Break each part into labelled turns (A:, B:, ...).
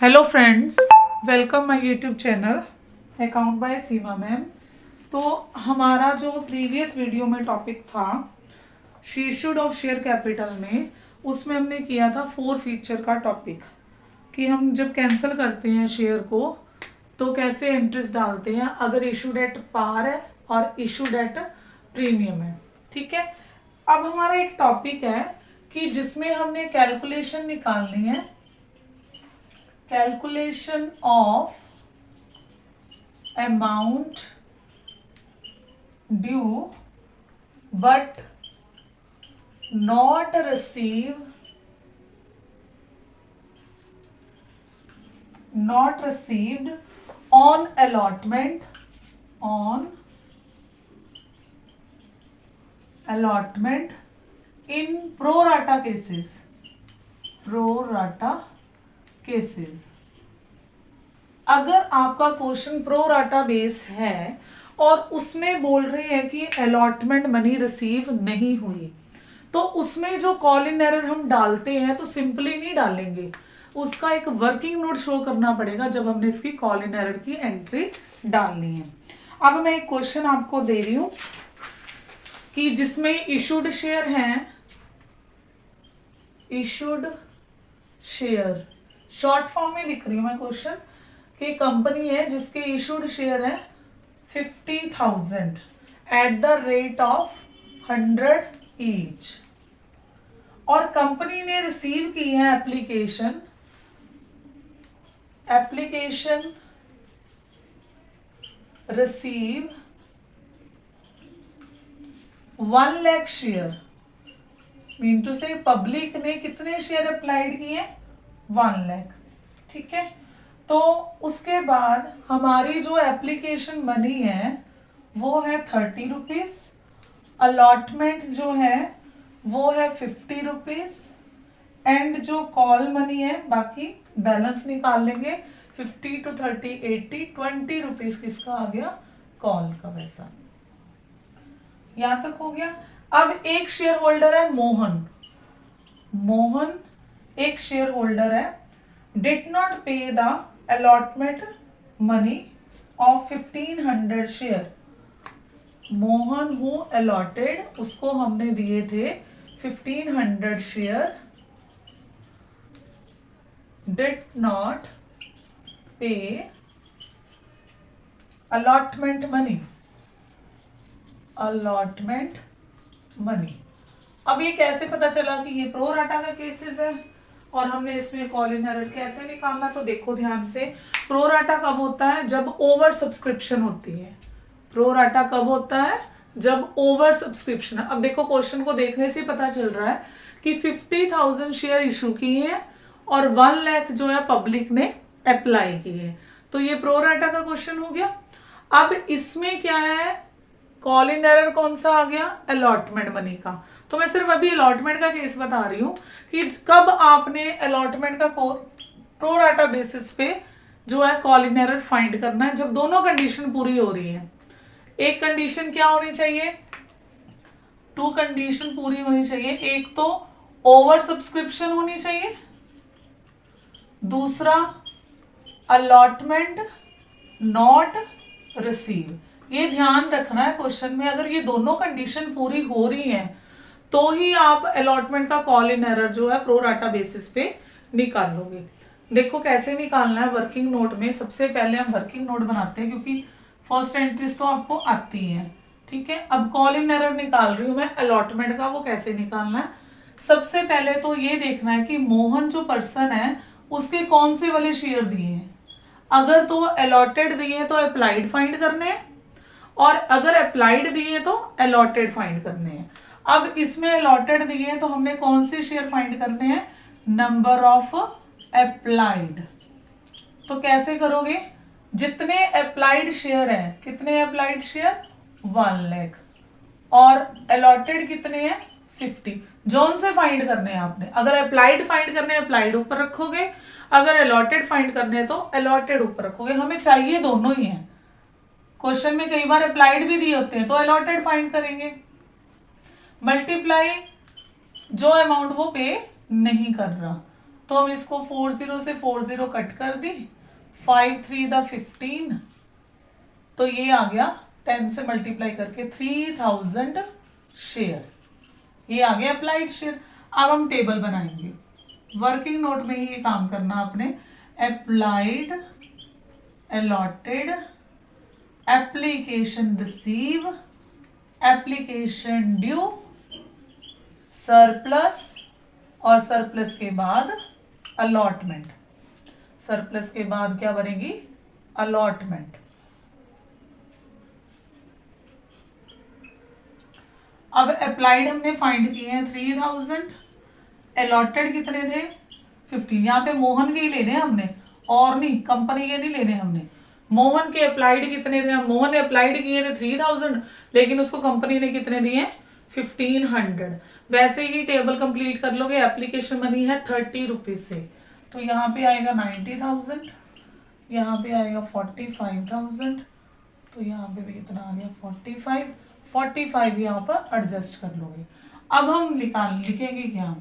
A: Hello friends, welcome my YouTube channel account by Seema ma'am. तो हमारा जो previous video में टॉपिक था शीर्षुड ऑफ शेयर कैपिटल में, उसमें हमने किया था 4 फीचर का टॉपिक कि हम जब कैंसिल करते हैं शेयर को तो कैसे इंटरेस्ट डालते हैं अगर इशूड एट पार है और इशूड एट प्रीमियम है। ठीक है, अब हमारा एक टॉपिक है कि जिसमें हमने कैलकुलेशन निकालनी है, calculation of amount due but not received on allotment in pro rata cases। अगर आपका क्वेश्चन प्रो राटा बेस है और उसमें बोल रहे हैं कि अलॉटमेंट मनी रिसीव नहीं हुई, तो उसमें जो कॉल इन एरर हम डालते हैं तो सिंपली नहीं डालेंगे, उसका एक वर्किंग नोट शो करना पड़ेगा जब हमने इसकी कॉल इन एरर की एंट्री डालनी है। अब मैं एक क्वेश्चन आपको दे रही हूं कि जिसमें इशूड शेयर हैं, इशूड शेयर शॉर्ट फॉर्म में लिख रही हूं मैं क्वेश्चन कि कंपनी है जिसके इशूड शेयर है 50,000 at the rate of 100 each, और कंपनी ने रिसीव की है application receive 1 lakh share, mean to say public ने कितने शेयर अप्लाइड किए, 1 लाख। ठीक है, तो उसके बाद हमारी जो एप्लीकेशन मनी है वो है 30 रुपीज, अलॉटमेंट जो है वो है 50 रुपीज, एंड जो कॉल मनी है बाकी बैलेंस निकाल लेंगे 50 to 30 80, 20 रुपीज किसका आ गया, कॉल का पैसा। यहां तक हो गया। अब एक शेयर होल्डर है मोहन एक शेयर होल्डर है, डिड नॉट पे the allotment money of 1500 share. Mohan who allotted, उसको हमने दिए थे 1500 share, did not pay allotment money। अब ये कैसे पता चला कि ये प्रो राटा का केसेस है और हमने इसमें कॉल इन एरर कैसे निकालना, तो देखो ध्यान से। प्रो राटा कब होता है, जब ओवर सब्सक्रिप्शन होती है। प्रो राटा कब होता है, जब ओवर सब्सक्रिप्शन। अब देखो क्वेश्चन को देखने से पता चल रहा है कि 50,000 शेयर इशू किए हैं और 1 लाख जो है पब्लिक ने अप्लाई किए हैं, तो ये प्रो राटा का क्वेश्चन हो गया। अब इसमें क्या है, कॉल इन एरर कौन सा आ गया, अलॉटमेंट मनी का। तो मैं सिर्फ अभी अलॉटमेंट का केस बता रही हूं कि कब आपने अलॉटमेंट का प्रो राटा बेसिस पे जो है कॉल इन एरर फाइंड करना है, जब दोनों कंडीशन पूरी हो रही है। एक कंडीशन क्या होनी चाहिए, 2 कंडीशन पूरी होनी चाहिए। एक तो ओवर सब्सक्रिप्शन होनी चाहिए, दूसरा अलॉटमेंट नॉट रिसीव। ये ध्यान रखना है क्वेश्चन में, अगर ये दोनों कंडीशन पूरी हो रही हैं तो ही आप अलॉटमेंट का कॉल इन एरर जो है प्रो राटा बेसिस पे निकाल लोगे। देखो कैसे निकालना है, वर्किंग नोट में सबसे पहले हम वर्किंग नोट बनाते हैं क्योंकि फर्स्ट एंट्रीज तो आपको आती है। ठीक है, अब कॉल इन एरर निकाल रही हूं मैं अलॉटमेंट का, वो कैसे निकालना है। सबसे पहले तो ये देखना है कि मोहन जो पर्सन है उसके कौन से वाले शेयर दिए हैं। अगर तो अलॉटेड दिए हैं तो अप्लाइड फाइंड करने हैं, और अगर अप्लाइड दिए तो अलॉटेड फाइंड करने हैं। अब इसमें अलॉटेड दिए हैं तो हमने कौन से शेयर फाइंड करने हैं, नंबर ऑफ अप्लाइड। तो कैसे करोगे, जितने अप्लाइड शेयर हैं, कितने अप्लाइड शेयर 1 लाख, और अलॉटेड कितने हैं 50। जोन से फाइंड करने हैं आपने। अगर अप्लाइड फाइंड करने हैं अप्लाइड ऊपर रखोगे, अगर अलॉटेड फाइंड करने हैं तो अलॉटेड ऊपर रखोगे। हमें चाहिए दोनों ही हैं। क्वेश्चन में कई बार अप्लाइड भी दिए होते हैं तो अलॉटेड फाइंड करेंगे, मल्टीप्लाई जो अमाउंट वो पे नहीं कर रहा, तो हम इसको 40 से 40 कट कर दी, 5 3 द 15, तो ये आ गया 10 से मल्टीप्लाई करके 3000 शेयर, ये आ गया अप्लाइड शेयर। अब हम टेबल बनाएंगे, वर्किंग नोट में ही ये काम करना आपने। Applied, allotted, application receive, application due, surplus, और सरप्लस के बाद अलॉटमेंट। सरप्लस के बाद क्या बनेगी? अलॉटमेंट। अब अप्लाइड हमने फाइंड किए हैं 3000, अलॉटेड कितने थे? 15। यहाँ पे मोहन के ही लेने हमने, और नहीं, कंपनी के नहीं लेने हमने। मोहन के अप्लाइड कितने थे? हम मोहन ने अप्लाइड किए थे 3000, लेकिन उसको कंपनी ने कितने दिए? 1500। वैसे ही टेबल कंप्लीट कर लोगे। एप्लीकेशन मनी है 30 रुपीज से, तो यहाँ पे आएगा 90,000, यहाँ पे आएगा 45,000, तो यहाँ पे भी कितना आ गया? 45 यहाँ पर एडजस्ट कर लोगे। अब हम लिखेंगे क्या?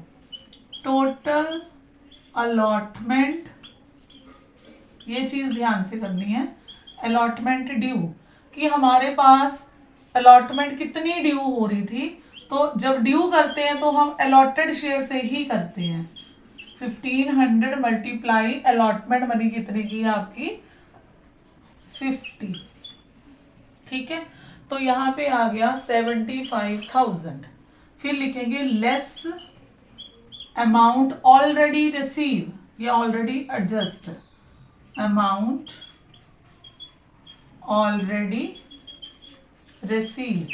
A: टोटल अलॉटमेंट, ये चीज ध्यान से करनी है। अलॉटमेंट ड्यू, कि हमारे पास अलॉटमेंट कितनी ड्यू हो रही थी, तो जब ड्यू करते हैं तो हम अलॉटेड शेयर से ही करते हैं। 1500 मल्टीप्लाई अलॉटमेंट मनी कितनी की है आपकी? 50। ठीक है, तो यहाँ पे आ गया 75,000। फिर लिखेंगे लेस अमाउंट ऑलरेडी रिसीव, ये already adjust, amount already receive.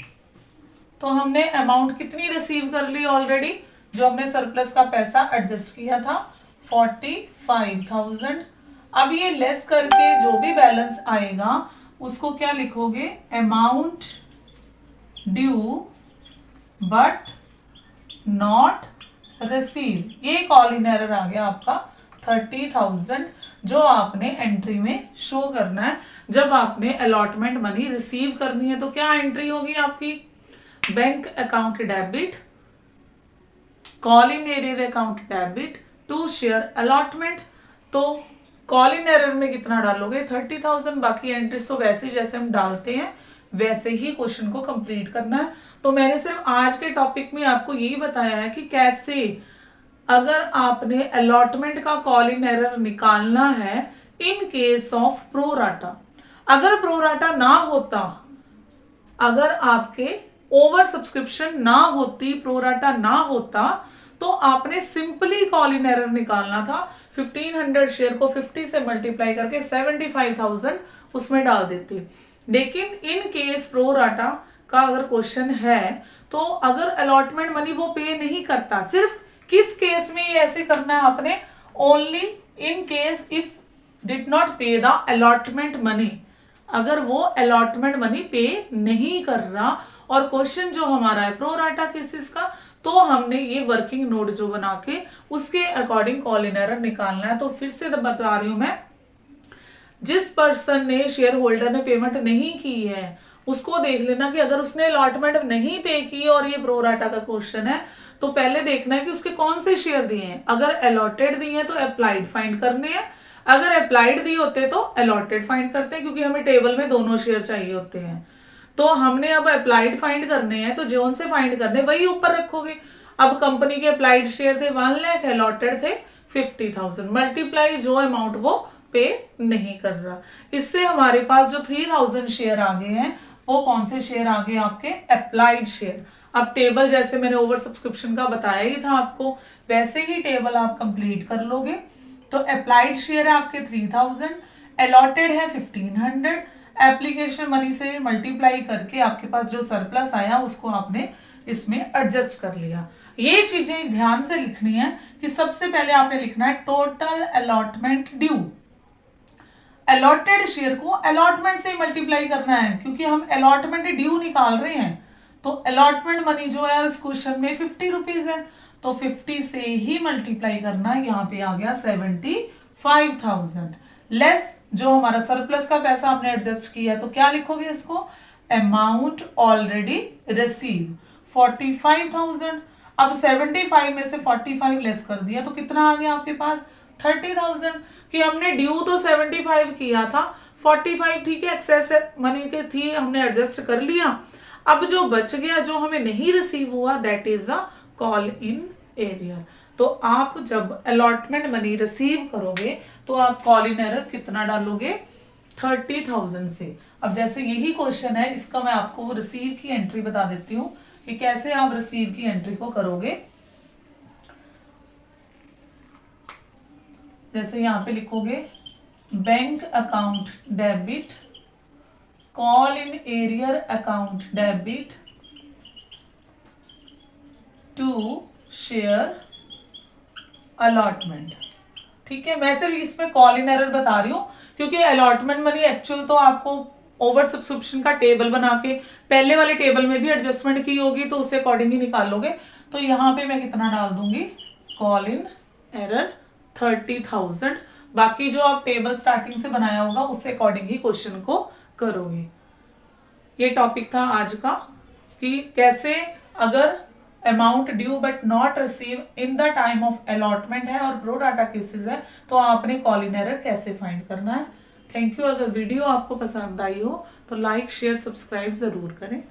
A: तो हमने अमाउंट कितनी रिसीव कर ली ऑलरेडी? जो हमने सरप्लस का पैसा एडजस्ट किया था 45,000। अब ये लेस करके जो भी बैलेंस आएगा उसको क्या लिखोगे? Amount due but not receive. ये कॉल इन एरर आ गया आपका 30,000, जो आपने एंट्री में शो करना है। जब आपने अलॉटमेंट मनी रिसीव करनी है तो क्या एंट्री होगी आपकी? Bank account debit, call in arrear account debit to share allotment. तो कॉल इन एरर में कितना डालोगे? 30,000। बाकी एंट्रीज तो वैसे जैसे हम डालते हैं वैसे ही क्वेश्चन को कंप्लीट करना है। तो मैंने सिर्फ आज के टॉपिक में आपको यही बताया है कि कैसे अगर आपने अलॉटमेंट का कॉल इन एरर निकालना है इन केस ऑफ प्रोराटा। अगर प्रोराटा ना होता, अगर आपके ओवर सब्सक्रिप्शन ना होती, प्रोराटा ना होता, तो आपने सिंपली कॉल इन एरर निकालना था। 1500 शेयर को 50 से मल्टीप्लाई करके 75,000 उसमें डाल देते। लेकिन इन केस प्रोराटा का अगर क्वेश्चन है तो अगर अलॉटमेंट मनी वो पे नहीं करता, सिर्फ किस केस में ये ऐसे करना है आपने? Only in case if did not पे द अलॉटमेंट मनी, अगर वो अलॉटमेंट मनी पे नहीं कर रहा और क्वेश्चन जो हमारा है प्रोराटा केसेस का, तो हमने ये वर्किंग नोट जो बना के उसके अकॉर्डिंग कॉल इन एरर निकालना है। तो फिर से बता रही हूं मैं, जिस पर्सन ने, शेयर होल्डर ने पेमेंट नहीं की है उसको देख लेना कि अगर उसने अलॉटमेंट नहीं पे की और ये प्रोराटा का क्वेश्चन है तो पहले देखना है कि उसके कौन से शेयर दिए हैं। अगर अलॉटेड दिए हैं तो अप्लाइड फाइंड करने हैं, अगर अप्लाइड दिए होते तो अलॉटेड फाइंड करते हैं, क्योंकि हमें टेबल में दोनों शेयर चाहिए होते हैं। तो हमने अब अप्लाइड फाइंड करने हैं, तो जोन से फाइंड करने वही ऊपर रखोगे। अब कंपनी के अप्लाइड शेयर थे 1 लाख, अलॉटेड थे 50,000, मल्टीप्लाई जो अमाउंट वो पे नहीं कर रहा। इससे हमारे पास जो 3000 शेयर आ गए हैं वो कौन से शेयर आ गए? आपके अप्लाइड शेयर। अब टेबल जैसे मैंने ओवर सब्सक्रिप्शन का बताया ही था आपको, वैसे ही टेबल आप कंप्लीट कर लोगे। तो अप्लाइड शेयर है आपके 3000, अलॉटेड है 1500, एप्लीकेशन मनी से मल्टीप्लाई करके आपके पास जो सरप्लस आया उसको आपने इसमें एडजस्ट कर लिया। ये चीजें ध्यान से लिखनी है कि सबसे पहले आपने लिखना है total allotment due. Allotted share को अलॉटमेंट से मल्टीप्लाई करना है, क्योंकि हम अलॉटमेंट ड्यू निकाल रहे हैं। तो अलॉटमेंट मनी जो है इस क्वेश्चन में 50 रुपीज है, तो 50 से ही मल्टीप्लाई करना है। यहाँ पे आ गया 75,000 लेस जो हमारा सरप्लस का पैसा आपने एडजस्ट किया है। तो क्या लिखोगे इसको? Amount already receive 45,000। अब 75 में से 45 लेस कर दिया तो कितना आ गया आपके पास? 30,000 कि हमने ड्यू तो 75 किया था, 45 ठीक है एक्सेस मनी के थी, हमने एडजस्ट कर लिया। अब जो बच गया जो हमें नहीं रिसीव हुआ that is a call in arrear. तो आप जब अलॉटमेंट मनी रिसीव करोगे तो आप कॉल इन एरर कितना डालोगे, 30,000 से। अब जैसे यही क्वेश्चन है, इसका मैं आपको रिसीव की एंट्री बता देती हूँ कि कैसे आप रिसीव की एंट्री को करोगे। जैसे यहाँ पे लिखोगे bank account debit, call in arrear account debit to share allotment. ठीक है, मैं सिर्फ इसमें कॉल इन एरर बता रही हूँ क्योंकि अलॉटमेंट मनी एक्चुअल तो आपको ओवर सब्सक्रिप्शन का टेबल बना के पहले वाले टेबल में भी एडजस्टमेंट की होगी तो उससे अकॉर्डिंग ही निकाल लोगे। तो यहाँ पे मैं कितना डाल दूंगी, कॉल इन एरर 30,000। बाकी जो आप टेबल स्टार्टिंग से बनाया होगा उससे अकॉर्डिंग ही क्वेश्चन को करोगे। ये टॉपिक था आज का कि कैसे अगर amount due but not receive in the time of allotment है और प्रो डाटा केसेस है तो आपने कॉल इन एरर कैसे फाइंड करना है। Thank you. अगर वीडियो आपको पसंद आई हो तो लाइक शेयर सब्सक्राइब जरूर करें।